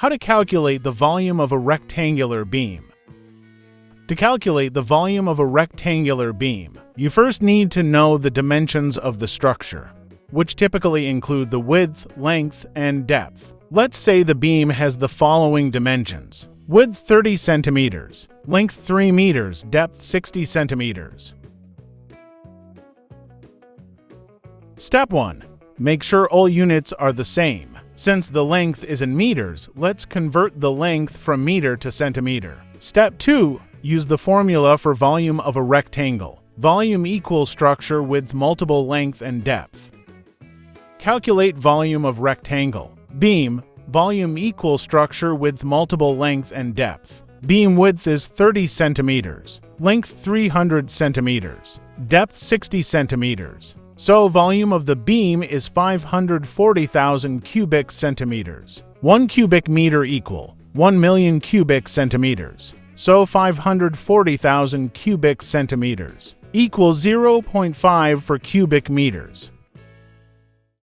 How to calculate the volume of a rectangular beam. To calculate the volume of a rectangular beam, you first need to know the dimensions of the structure, which typically include the width, length, and depth. Let's say the beam has the following dimensions: width 30 centimeters, length 3 meters, depth 60 centimeters. Step 1. Make sure all units are the same. Since the length is in meters, let's convert the length from meter to centimeter. Step 2. Use the formula for volume of a rectangle. Volume equals structure with multiple length and depth. Calculate volume of rectangle. Beam. Volume equals structure with multiple length and depth. Beam width is 30 centimeters. Length 300 centimeters. Depth 60 centimeters. So volume of the beam is 540,000 cubic centimeters. 1 cubic meter equal 1 million cubic centimeters. So 540,000 cubic centimeters equals 0.5 for cubic meters.